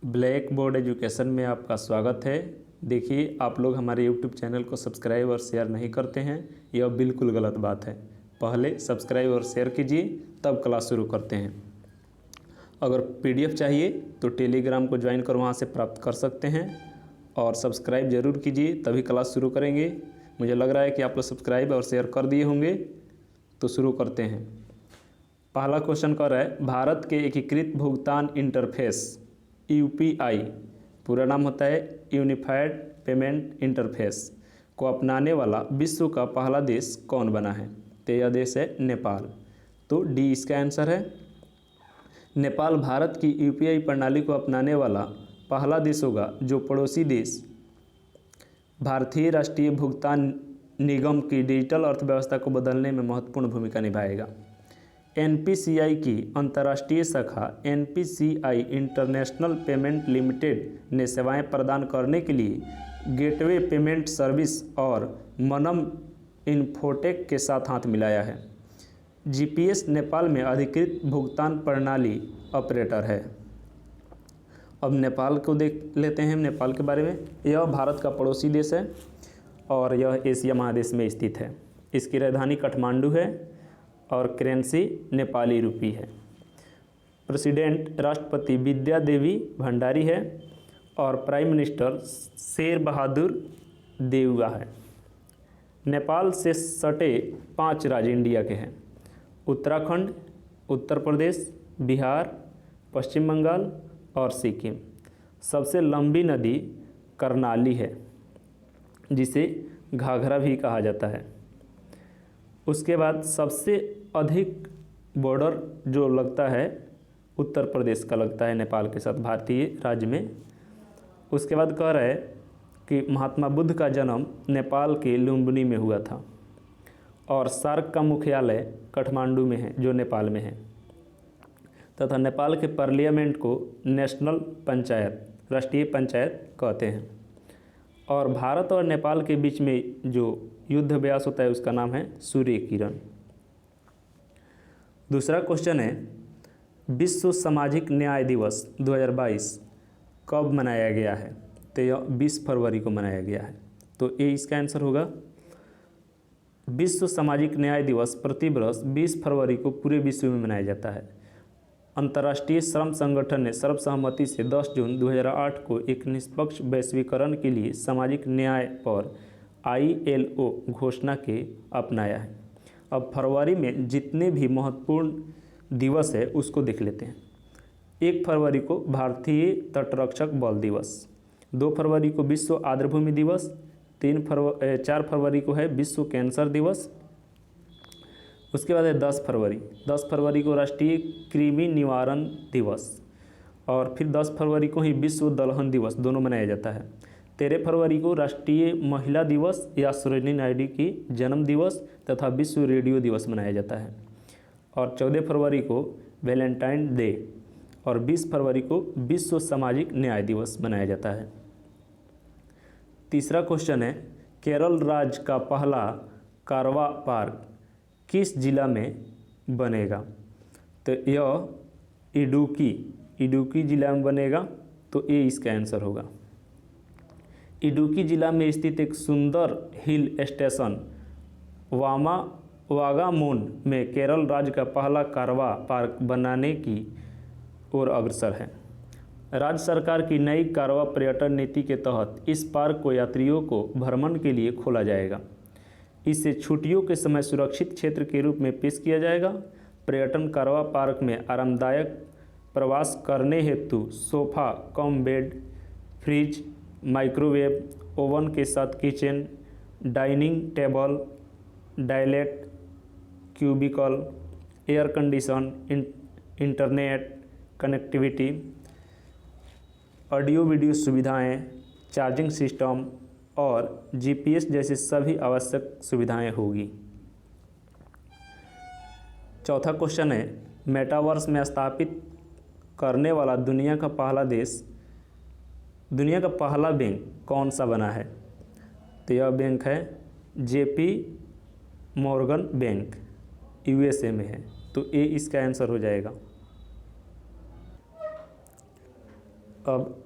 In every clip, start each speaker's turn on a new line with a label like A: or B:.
A: Black board education में आपका स्वागत है। देखिए, आप लोग हमारे YouTube चैनल को सब्सक्राइब और शेयर नहीं करते हैं, यह बिल्कुल गलत बात है। पहले सब्सक्राइब और शेयर कीजिए, तब क्लास शुरू करते हैं। अगर PDF चाहिए तो टेलीग्राम को ज्वाइन कर वहाँ से प्राप्त कर सकते हैं और सब्सक्राइब ज़रूर कीजिए, तभी क्लास शुरू करेंगे। मुझे लग रहा है कि आप लोग सब्सक्राइब और शेयर कर दिए होंगे, तो शुरू करते हैं। पहला क्वेश्चन कर रहा है, भारत के एकीकृत भुगतान इंटरफेस UPI, पूरा नाम होता है यूनिफाइड पेमेंट इंटरफेस, को अपनाने वाला विश्व का पहला देश कौन बना है? तो यह देश है नेपाल। तो डी इसका आंसर है। नेपाल भारत की UPI प्रणाली को अपनाने वाला पहला देश होगा जो पड़ोसी देश भारतीय राष्ट्रीय भुगतान निगम की डिजिटल अर्थव्यवस्था को बदलने में महत्वपूर्ण भूमिका निभाएगा। NPCI की अंतर्राष्ट्रीय शाखा NPCI इंटरनेशनल पेमेंट लिमिटेड ने सेवाएं प्रदान करने के लिए गेटवे पेमेंट सर्विस और मनम इन्फोटेक के साथ हाथ मिलाया है। GPS नेपाल में अधिकृत भुगतान प्रणाली ऑपरेटर है। अब नेपाल को देख लेते हैं, नेपाल के बारे में। यह भारत का पड़ोसी देश है और यह एशिया महादेश में स्थित है। इसकी राजधानी काठमांडू है और करेंसी नेपाली रुपी है। प्रेसिडेंट राष्ट्रपति विद्या देवी भंडारी है और प्राइम मिनिस्टर शेर बहादुर देउवा है। नेपाल से सटे 5 राज्य इंडिया के हैं: उत्तराखंड, उत्तर प्रदेश, बिहार, पश्चिम बंगाल और सिक्किम। सबसे लंबी नदी कर्नाली है, जिसे घाघरा भी कहा जाता है। उसके बाद सबसे अधिक बॉर्डर जो लगता है उत्तर प्रदेश का लगता है नेपाल के साथ, भारतीय राज्य में। उसके बाद कह रहा है कि महात्मा बुद्ध का जन्म नेपाल के लुम्बिनी में हुआ था और सार्क का मुख्यालय काठमांडू में है, जो नेपाल में है। तथा नेपाल के पार्लियामेंट को नेशनल पंचायत, राष्ट्रीय पंचायत कहते हैं। और भारत और नेपाल के बीच में जो युद्ध अभ्यास होता है उसका नाम है सूर्य किरण। दूसरा क्वेश्चन है, विश्व सामाजिक न्याय दिवस 2022 कब मनाया गया है? तो यह 20 फरवरी को मनाया गया है। तो ये इसका आंसर होगा। विश्व सामाजिक न्याय दिवस प्रति वर्ष 20 फरवरी को पूरे विश्व में मनाया जाता है। अंतर्राष्ट्रीय श्रम संगठन ने सर्वसहमति से 10 जून 2008 को एक निष्पक्ष वैश्वीकरण के लिए सामाजिक न्याय पर ILO घोषणा के अपनाया है। अब फरवरी में जितने भी महत्वपूर्ण दिवस है उसको देख लेते हैं। 1 फरवरी को भारतीय तटरक्षक बल दिवस, 2 फरवरी को विश्व आर्द्रभूमि दिवस, 4 फरवरी को है विश्व कैंसर दिवस। उसके बाद है 10 फरवरी को राष्ट्रीय कृमि निवारण दिवस और फिर 10 फरवरी को ही विश्व दलहन दिवस, दोनों मनाया जाता है। 13 फरवरी को राष्ट्रीय महिला दिवस या सरोजिनी नायडू की जन्म दिवस तथा विश्व रेडियो दिवस मनाया जाता है। और 14 फरवरी को वैलेंटाइन डे और 20 फरवरी को विश्व सामाजिक न्याय दिवस मनाया जाता है। तीसरा क्वेश्चन है, केरल राज्य का पहला कारवा पार्क किस जिला में बनेगा? तो यह इडुक्की जिला में बनेगा। तो ये इसका आंसर होगा। इडुक्की जिला में स्थित एक सुंदर हिल स्टेशन वागामोन में केरल राज्य का पहला कारवा पार्क बनाने की ओर अग्रसर है। राज्य सरकार की नई कारवा पर्यटन नीति के तहत इस पार्क को यात्रियों को भ्रमण के लिए खोला जाएगा। इसे छुट्टियों के समय सुरक्षित क्षेत्र के रूप में पेश किया जाएगा। पर्यटन कारवा पार्क में आरामदायक प्रवास करने हेतु sofa cum bed, fridge, microwave, oven के साथ kitchen, dining table, toilet, cubicle, air condition, internet connectivity, audio video सुविधाएं, चार्जिंग सिस्टम और GPS जैसी सभी आवश्यक सुविधाएं होगी। चौथा क्वेश्चन है, मेटावर्स में स्थापित करने वाला दुनिया का पहला बैंक कौन सा बना है? तो यह बैंक है JP मॉर्गन बैंक, USA में है। तो ये इसका आंसर हो जाएगा। अब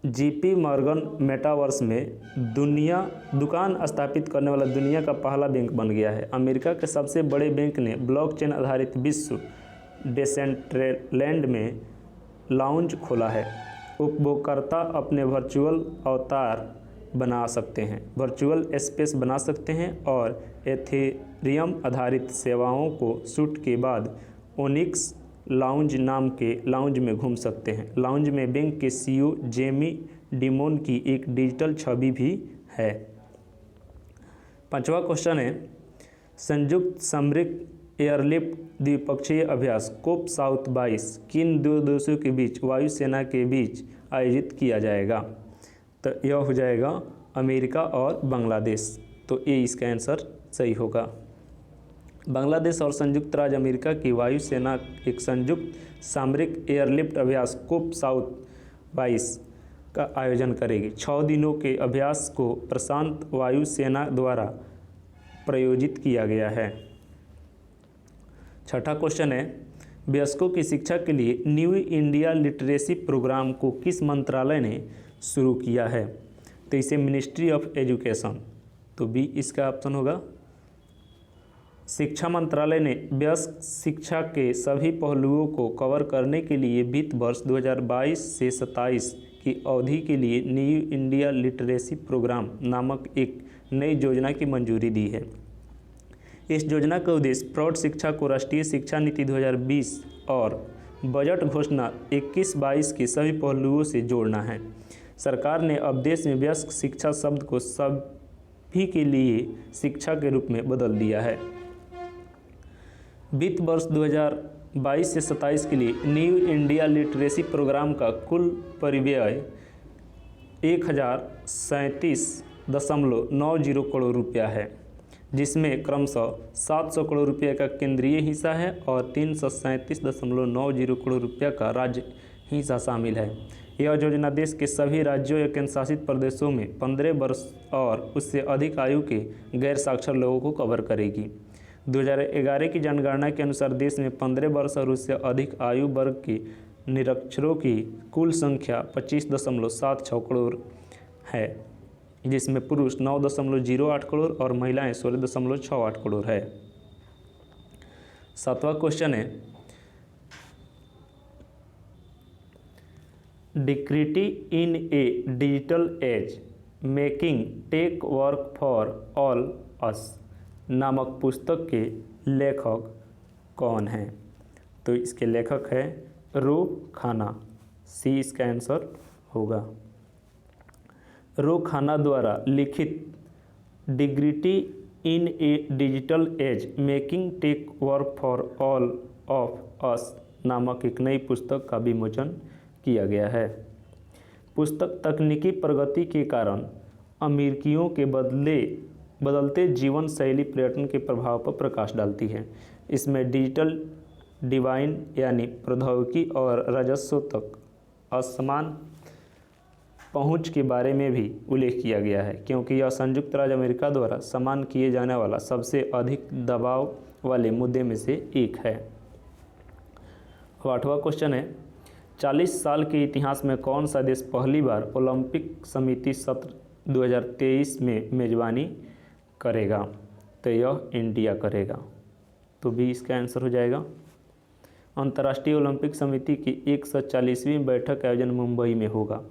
A: JP मॉर्गन मेटावर्स में दुकान स्थापित करने वाला दुनिया का पहला बैंक बन गया है। अमेरिका के सबसे बड़े बैंक ने ब्लॉकचेन आधारित विश्व डेसेंट्रलैंड में लाउंज खोला है। उपभोक्ता अपने वर्चुअल अवतार बना सकते हैं, वर्चुअल स्पेस बना सकते हैं और एथेरियम आधारित सेवाओं को शूट के बाद ओनिक्स लाउंज नाम के लाउंज में घूम सकते हैं। लाउंज में बैंक के CEO जेमी डिमोन की एक डिजिटल छवि भी है। 5वां क्वेश्चन है, संयुक्त सामरिक एयरलिफ्ट द्विपक्षीय अभ्यास कोप साउथ 22 किन दो देशों के बीच वायुसेना के बीच आयोजित किया जाएगा? तो यह हो जाएगा अमेरिका और बांग्लादेश। तो ये इसका आंसर सही होगा। बांग्लादेश और संयुक्त राज्य अमेरिका की वायुसेना एक संयुक्त सामरिक एयरलिफ्ट अभ्यास कोप साउथ 22 का आयोजन करेगी। 6 दिनों के अभ्यास को प्रशांत वायुसेना द्वारा प्रायोजित किया गया है। 6ठा क्वेश्चन है, वयस्कों की शिक्षा के लिए न्यू इंडिया लिटरेसी प्रोग्राम को किस मंत्रालय ने शुरू किया है? तो इसे मिनिस्ट्री ऑफ एजुकेशन। तो बी इसका ऑप्शन होगा। शिक्षा मंत्रालय ने वयस्क शिक्षा के सभी पहलुओं को कवर करने के लिए वित्त वर्ष 2022 से 27 की अवधि के लिए न्यू इंडिया लिटरेसी प्रोग्राम नामक एक नई योजना की मंजूरी दी है। इस योजना का उद्देश्य प्रौढ़ शिक्षा को राष्ट्रीय शिक्षा नीति 2020 और बजट घोषणा 21-22 के सभी पहलुओं से जोड़ना है। सरकार ने अब देश में वयस्क शिक्षा शब्द को सभी के लिए शिक्षा के रूप में बदल दिया है। वित्त वर्ष 2022 से 27 के लिए न्यू इंडिया लिटरेसी प्रोग्राम का कुल परिव्यय 1037.90 करोड़ रुपया है, जिसमें क्रमशः 700 करोड़ रुपये का केंद्रीय हिस्सा है और 337.90 करोड़ रुपया का राज्य हिस्सा शामिल है। यह योजना देश के सभी राज्यों या केंद्रशासित प्रदेशों में 15 वर्ष और उससे अधिक आयु के गैर साक्षर लोगों को कवर करेगी। 2011 की जनगणना के अनुसार देश में 15 वर्ष और उससे अधिक आयु वर्ग के निरक्षरों की कुल संख्या 25.76 करोड़ है, जिसमें पुरुष 9.08 करोड़ और महिलाएं 16.68 करोड़ है। 7वां क्वेश्चन है, dignity in a digital age making tech work for all us नामक पुस्तक के लेखक कौन हैं? तो इसके लेखक है रो खाना। सी इसका आंसर होगा। रो खाना द्वारा लिखित dignity in a digital age making tech work for all of us नामक एक नई पुस्तक का विमोचन किया गया है। पुस्तक तकनीकी प्रगति के कारण अमेरिकियों के बदलते जीवन शैली पर्यटन के प्रभाव पर प्रकाश डालती है। इसमें डिजिटल डिवाइन यानी प्रौद्योगिकी और राजस्व तक असमान पहुंच के बारे में भी उल्लेख किया गया है, क्योंकि यह संयुक्त राज्य अमेरिका द्वारा समान किए जाने वाला सबसे अधिक दबाव वाले मुद्दे में से एक है। 8वां क्वेश्चन है, 40 साल के इतिहास में कौन सा देश पहली बार ओलंपिक समिति सत्र 2023 में मेजबानी करेगा? तो यह इंडिया करेगा। तो भी इसका आंसर हो जाएगा। अंतर्राष्ट्रीय ओलंपिक समिति की 140वीं बैठक का आयोजन मुंबई में होगा।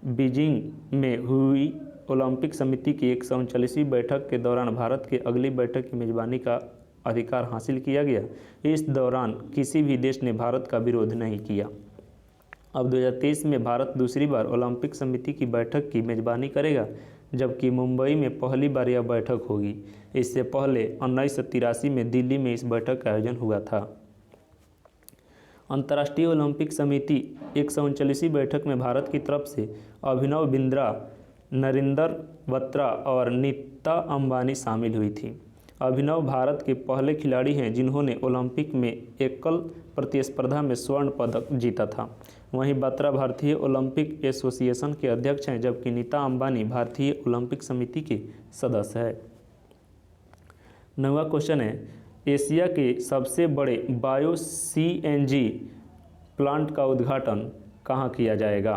A: बीजिंग में हुई ओलंपिक समिति की 139वीं बैठक के दौरान भारत की अगली बैठक की मेजबानी का अधिकार हासिल किया गया। इस दौरान किसी भी देश ने भारत का विरोध नहीं किया। अब 2023 में भारत दूसरी बार ओलंपिक समिति की बैठक की मेजबानी करेगा, जबकि मुंबई में पहली बार यह बैठक होगी। इससे पहले 1983 में दिल्ली में इस बैठक का आयोजन हुआ था। अंतर्राष्ट्रीय ओलंपिक समिति 139वीं बैठक में भारत की तरफ से अभिनव बिंद्रा, नरेंद्र बत्रा और नीता अंबानी शामिल हुई थी। अभिनव भारत के पहले खिलाड़ी हैं जिन्होंने ओलंपिक में एकल प्रतिस्पर्धा में स्वर्ण पदक जीता था। वहीं बत्रा भारतीय ओलंपिक एसोसिएशन के अध्यक्ष हैं, जबकि नीता अंबानी भारतीय ओलंपिक समिति के सदस्य हैं। 9वां क्वेश्चन है, एशिया के सबसे बड़े बायो CNG प्लांट का उद्घाटन कहाँ किया जाएगा?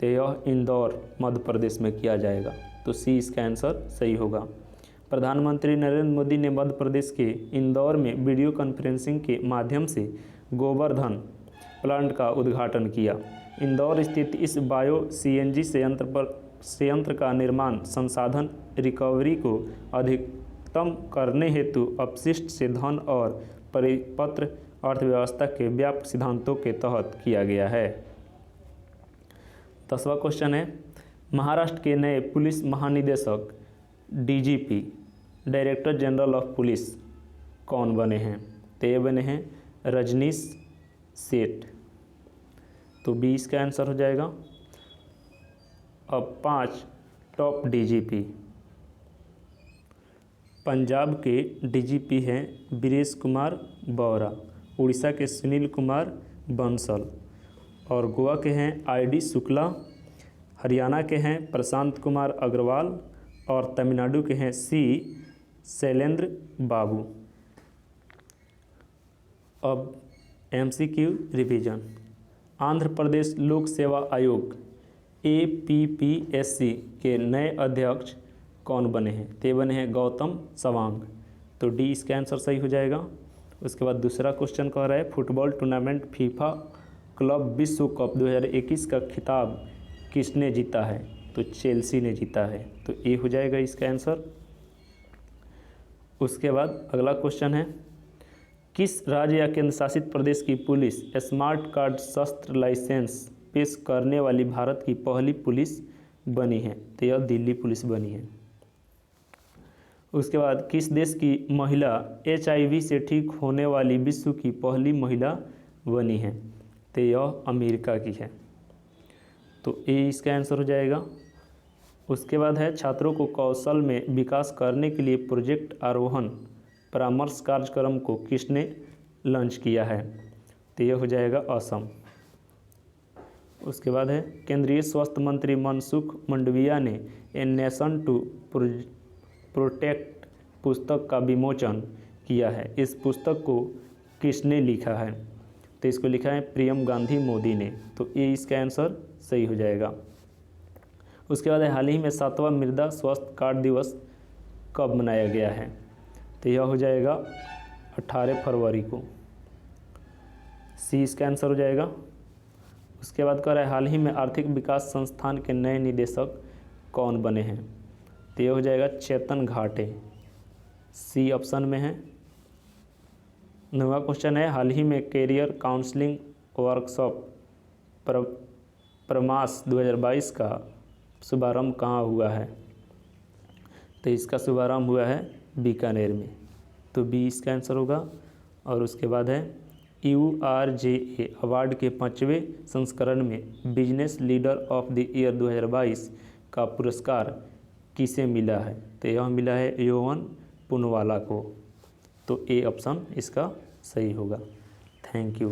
A: तो यह इंदौर मध्य प्रदेश में किया जाएगा। तो सी इसका आंसर सही होगा। प्रधानमंत्री नरेंद्र मोदी ने मध्य प्रदेश के इंदौर में वीडियो कॉन्फ्रेंसिंग के माध्यम से गोवर्धन प्लांट का उद्घाटन किया। इंदौर स्थित इस बायो सीएनजी संयंत्र का निर्माण संसाधन रिकवरी को अधिकतम करने हेतु अपशिष्ट से धन और परिपत्र अर्थव्यवस्था के व्यापक सिद्धांतों के तहत किया गया है। 10वां क्वेश्चन है, महाराष्ट्र के नए पुलिस महानिदेशक DGP director general of police कौन बने हैं? तो ये बने हैं रजनीश सेठ। तो 20 का आंसर हो जाएगा। अब 5 टॉप डीजीपी। पंजाब के डीजीपी हैं बीरेश कुमार बौरा, उड़ीसा के सुनील कुमार बंसल, और गोवा के हैं आईडी शुक्ला, हरियाणा के हैं प्रशांत कुमार अग्रवाल, और तमिलनाडु के हैं सी शैलेंद्र बाबू। अब एमसीक्यू रिवीजन। आंध्र प्रदेश लोक सेवा आयोग APPSC के नए अध्यक्ष कौन बने हैं? ते बने हैं गौतम सवांग। तो डी इसका आंसर सही हो जाएगा। उसके बाद दूसरा क्वेश्चन कह रहा है, फुटबॉल टूर्नामेंट फीफा क्लब विश्व कप 2021 का खिताब किसने जीता है? तो चेल्सी ने जीता है। तो ए हो जाएगा इसका आंसर। उसके बाद अगला क्वेश्चन है, किस राज्य या केंद्र शासित प्रदेश की पुलिस स्मार्ट कार्ड शस्त्र लाइसेंस पेश करने वाली भारत की पहली पुलिस बनी है? तो यह दिल्ली पुलिस बनी है। उसके बाद किस देश की महिला HIV से ठीक होने वाली विश्व की पहली महिला बनी है? तो यह अमेरिका की है। तो ए इसका आंसर हो जाएगा। उसके बाद है, छात्रों को कौशल में विकास करने के लिए प्रोजेक्ट आरोहण परामर्श कार्यक्रम को किसने लॉन्च किया है? तो यह हो जाएगा असम। उसके बाद है, केंद्रीय स्वास्थ्य मंत्री मनसुख मंडाविया ने ए नेशन टू प्रोटेक्ट पुस्तक का विमोचन किया है। इस पुस्तक को किसने लिखा है? तो इसको लिखा है प्रियम गांधी मोदी ने। तो ये इसका आंसर सही हो जाएगा। उसके बाद हाल ही में 7वां मृदा स्वास्थ्य कार्ड दिवस कब मनाया गया है? तो यह हो जाएगा 18 फरवरी को। सी इसका आंसर हो जाएगा। उसके बाद कह रहा है, हाल ही में आर्थिक विकास संस्थान के नए निदेशक कौन बने हैं? तो यह हो जाएगा चेतन घाटे। सी ऑप्शन में है। 9वां क्वेश्चन है, हाल ही में कैरियर काउंसलिंग वर्कशॉप प्रमास 2022 का शुभारंभ कहाँ हुआ है? तो इसका शुभारंभ हुआ है बीकानेर में। तो बी इसका आंसर होगा। और उसके बाद है, URJA अवार्ड के 5वें संस्करण में business leader of the year 2022 का पुरस्कार किसे मिला है? तो यह मिला है योवन पुनवाला को। तो ए ऑप्शन इसका सही होगा। Thank you.